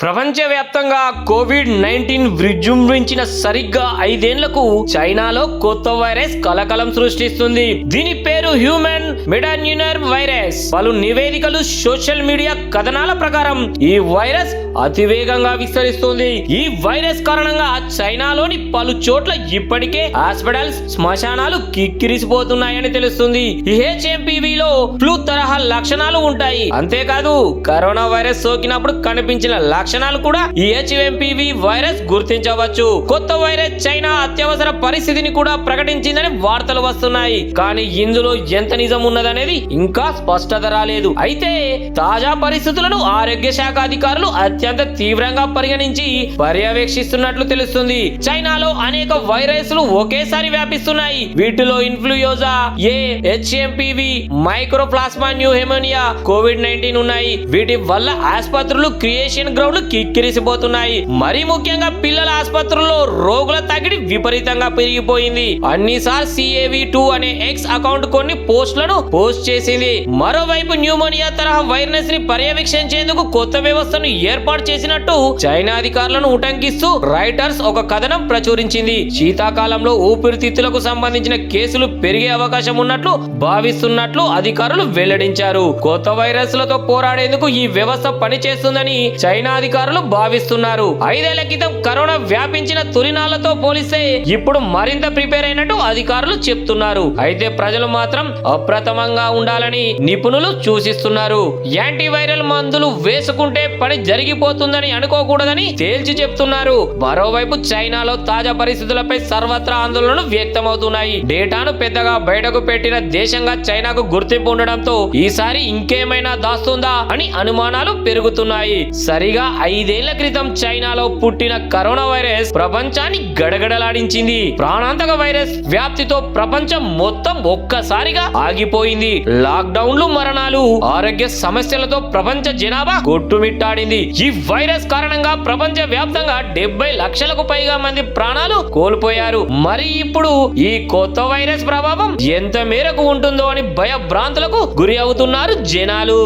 ప్రపంచవ్యాప్తంగా కోవిడ్-19 విజృంభించిన సరిగ్గా 5 ఏళ్లకు చైనాలో కొత్త వైరస్ కలకలం సృష్టిస్తుంది. దీని పేరు హ్యూమన్ మెటాన్యూనర్ వైరస్. పలు నివేదికలు, సోషల్ మీడియా కథనాల ప్రకారం ఈ వైరస్ అతివేగంగా విస్తరిస్తుంది. ఈ వైరస్ కారణంగా చైనాలోని పలు చోట్ల ఇప్పటికే హాస్పిటల్స్, శ్మశానాలు కిక్కిరిసిపోతున్నాయని తెలుస్తుంది. ఈ హెచ్ఎంపీవీలో ఫ్లూ తరహా లక్షణాలు ఉంటాయి. అంతేకాదు కరోనా వైరస్ సోకినప్పుడు కనిపించిన లక్షణాలు కూడా ఈ హెచ్ఎంపీవీ వైరస్ గుర్తించవచ్చు. కొత్త వైరస్ చైనా అత్యవసర పరిస్థితిని కూడా ప్రకటించిందని వార్తలు వస్తున్నాయి. కానీ ఇందులో ఎంత నిజం ఉన్నదనేది ఇంకా స్పష్టత రాలేదు. అయితే తాజా పరిస్థితులను ఆరోగ్య శాఖ అధికారులు అత్యంత తీవ్రంగా పరిగణించి పర్యవేక్షిస్తున్నట్లు తెలుస్తుంది. చైనాలో అనేక వైరస్లు ఒకేసారి వ్యాపిస్తున్నాయి. వీటిలో ఇన్ఫ్లుయెంజా ఏ, హెచ్ఎంపీవీ, మైక్రోప్లాస్మా న్యూమోనియా, కోవిడ్-19 ఉన్నాయి. వీటి వల్ల ఆసుపత్రులు, క్రియేషన్ గ్రౌండ్లు కిక్కిరిసిపోతున్నాయి. మరీ ముఖ్యంగా పిల్లల ఆసుపత్రుల్లో రోగుల తగిడి విపరీతంగా పెరిగిపోయింది. అన్నిసార్లు CAV2 అనే ఎక్స్ అకౌంట్ కొన్ని పోస్టులను పోస్ట్ చేసింది. మరోవైపు న్యూమోనియా తరహా వైరస్ ని పర్యవేక్షించేందుకు కొత్త వ్యవస్థను ఏర్పాటు చేసినట్టు చైనా అధికారులను ఉటంకిస్తూ రైటర్స్ ఒక కథనం ప్రచురించింది. శీతాకాలంలో ఊపిరితిత్తులకు సంబంధించిన కేసులు పెరిగే అవకాశం ఉన్నట్లు భావిస్తున్నట్లు అధికారులు వెల్లడించారు. కొత్త వైరస్లతో పోరాడేందుకు ఈ వ్యవస్థ పనిచేస్తుందని చైనా అధికారులు భావిస్తున్నారు. 5 ఏళ్ల క్రితం కరోనా వ్యాపించిన తొలినాళ్లతో పోలిస్తే ఇప్పుడు మరింత ప్రిపేర్ అయినట్టు అధికారులు చెప్తున్నారు. అయితే ప్రజలు మాత్రం అప్రమత్తంగా ఉండాలని నిపుణులు సూచిస్తున్నారు. యాంటీవైరల్ మందులు వేసుకుంటే పని జరిగిపోతుందని అనుకోకూడదని తేల్చి చెప్తున్నారు. మరోవైపు చైనాలో తాజా పరిస్థితులపై సర్వత్రా ఆందోళనలు వ్యక్తమవుతున్నాయి. డేటాను పెద్దగా బయటకు పెట్టిన దేశంగా చైనాకు గుర్తింపు ఉండడంతో ఈసారి ఇంకేమైనా దాస్తుందా అని అనుమానాలు పెరుగుతున్నాయి. సరిగా 5 ఏళ్ల క్రితం చైనాలో పుట్టిన కరోనా వైరస్ ప్రపంచాన్ని గడగడలాడించింది. ప్రాణాంతక వైరస్ వ్యాప్తితో ప్రపంచం మొత్తం ఒక్కసారిగా ఆగిపోయింది. లాక్డౌన్లు, మరణాలు, ఆరోగ్య సమస్యలతో ప్రపంచ జనాభా కొట్టుమిట్టాడింది. ఈ వైరస్ కారణంగా ప్రపంచ వ్యాప్తంగా 70 లక్షలకు పైగా మంది ప్రాణాలు కోల్పోయారు. మరి ఇప్పుడు ఈ కొత్త వైరస్ ప్రభావం ఎంత మేరకు ఉంటుందో అని భయభ్రాంతులకు గురి అవుతున్నారు జనాలు.